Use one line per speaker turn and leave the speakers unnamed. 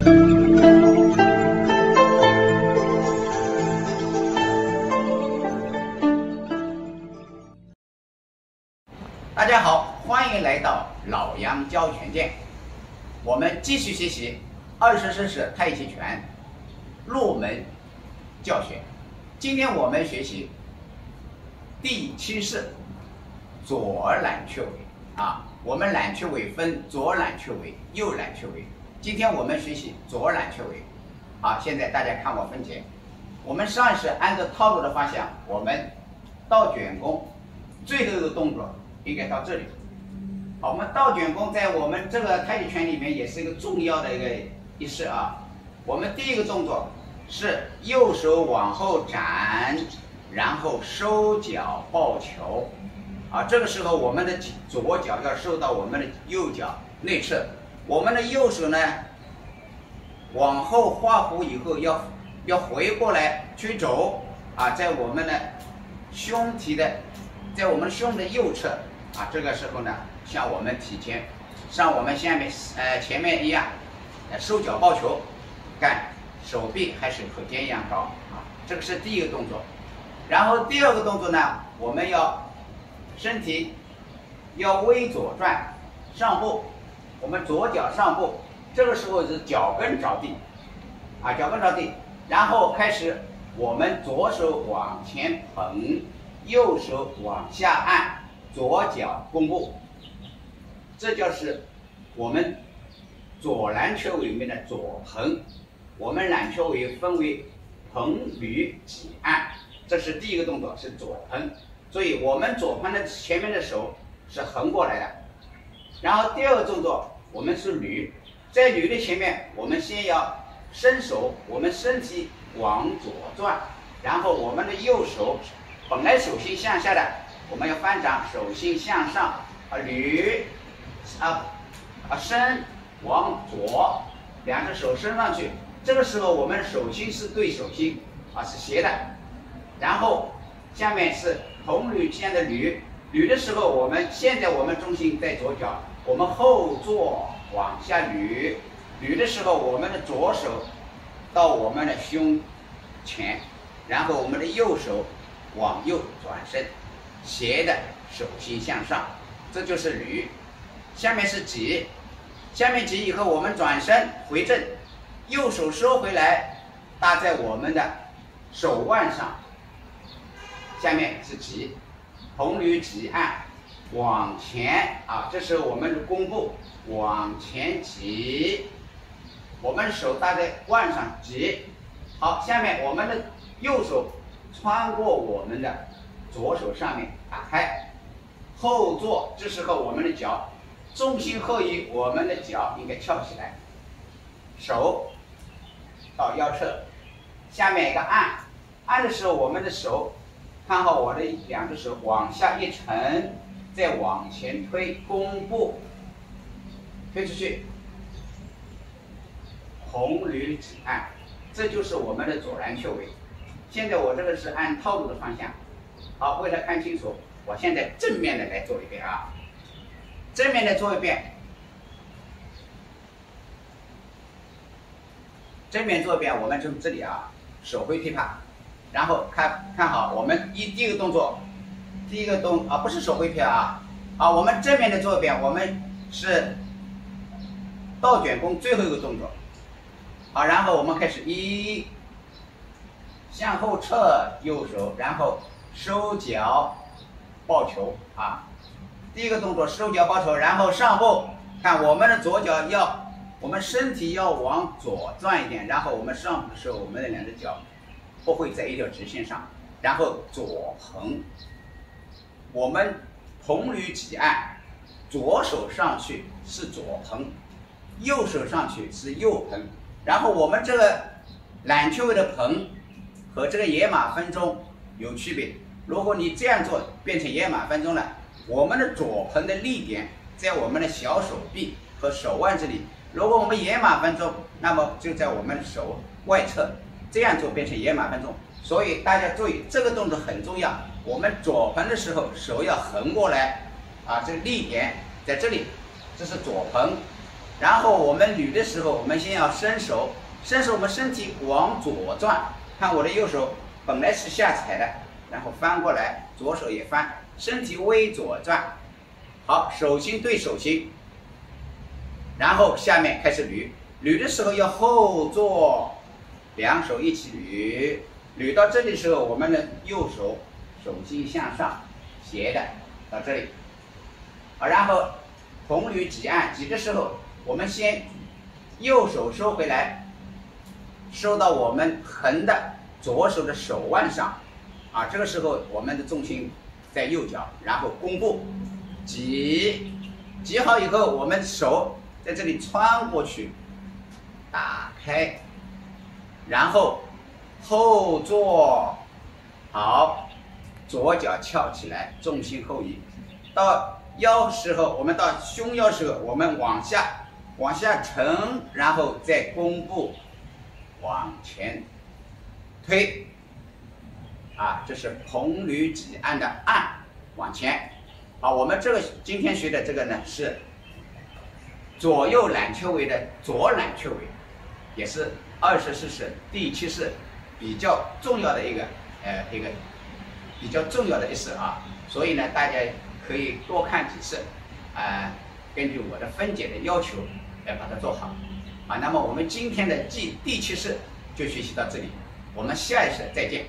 大家好，欢迎来到老杨教拳健。我们继续学习24式太极拳入门教学。今天我们学习第7式左揽雀尾啊。我们揽雀尾分左揽雀尾、右揽雀尾。今天我们学习左揽雀尾。好，现在大家看我分解。我们上一式按照套路的方向，我们倒卷弓，最后一个动作应该到这里。好，我们倒卷弓在我们这个太极拳里面也是一个重要的一式啊。我们第一个动作是右手往后展，然后收脚抱球啊。这个时候我们的左脚要收到我们的右脚内侧，我们的右手呢往后画弧以后要回过来去走啊，在我们的胸体的，在我们胸的右侧啊。这个时候呢，像我们体前，像我们前面一样，收脚抱球，看手臂还是和肩一样高啊。这个是第一个动作。然后第二个动作呢，我们要身体要微左转上步，我们左脚上步，这个时候是脚跟着地啊，脚跟着地，然后开始我们左手往前捧，右手往下按，左脚弓步，这就是我们左揽雀尾里面的左捧。我们揽雀尾分为捧、捋、挤、按，这是第一个动作，是左捧。所以我们左捧的前面的手是横过来的。然后第二个动作我们是捋，在捋的前面，我们先要伸手，我们身体往左转，然后我们的右手本来手心向下的，我们要翻掌，手心向上捋伸往左，两只手伸上去。这个时候我们手心是对手心是斜的，然后下面是同捋间的捋，捋的时候现在我们重心在左脚，我们后坐往下捋，捋的时候我们的左手到我们的胸前，然后我们的右手往右转身，斜的手心向上，这就是捋。下面是挤，下面挤以后我们转身回正，右手收回来搭在我们的手腕上，下面是挤，同捋挤按往前啊，这是我们的弓步，往前挤，我们手搭在腕上挤。好，下面我们的右手穿过我们的左手上面打开，后坐，这时候我们的脚重心后移，我们的脚应该翘起来，手到腰侧，下面一个按，按的时候我们的手看好，我的两只手往下一沉，再往前推，弓步推出去，红捋挤按，这就是我们的左揽雀尾。现在我这个是按套路的方向。好，为了看清楚，我现在正面的来做一遍啊，正面的做一遍，正面做一遍，我们从这里啊，手挥琵琶，然后看好，我们第一个动作，不是手挥琵琶啊，我们正面的做一遍，我们是倒卷弓最后一个动作。好，然后我们开始向后撤右手，然后收脚抱球啊。第一个动作收脚抱球，然后上步，看我们的左脚我们身体要往左转一点，然后我们上步的时候，我们的两只脚不会在一条直线上，然后左捧，我们同捋挤按，左手上去是左捧，右手上去是右捧。然后我们这个揽雀尾的捧和这个野马分鬃有区别。如果你这样做变成野马分鬃了，我们的左捧的力点在我们的小手臂和手腕这里。如果我们野马分鬃，那么就在我们手外侧。这样做变成野马分鬃。所以大家注意，这个动作很重要。我们左捧的时候，手要横过来啊，这个力点在这里，这是左捧。然后我们捋的时候，我们先要伸手，我们身体往左转。看我的右手本来是下踩的，然后翻过来，左手也翻，身体微左转。好，手心对手心，然后下面开始捋。捋的时候要后坐，两手一起捋。捋到这里的时候，我们的右手手心向上，斜的到这里。好，然后同捋挤按，挤的时候，我们先右手收回来，收到我们横的左手的手腕上。啊，这个时候我们的重心在右脚，然后弓步挤，挤好以后，我们手在这里穿过去，打开，然后后坐，好，左脚翘起来，重心后移。到腰时候，我们到胸腰时候，我们往下沉，然后再弓步往前推。啊，这是同捋挤按的按，往前。好，我们这个今天学的这个呢是左右揽球围的左揽球围，也是24式第7式比较重要的一个比较重要的一式啊。所以呢，大家可以多看几次，根据我的分解的要求来把它做好。啊，那么我们今天的第7式就学习到这里，我们下一次再见。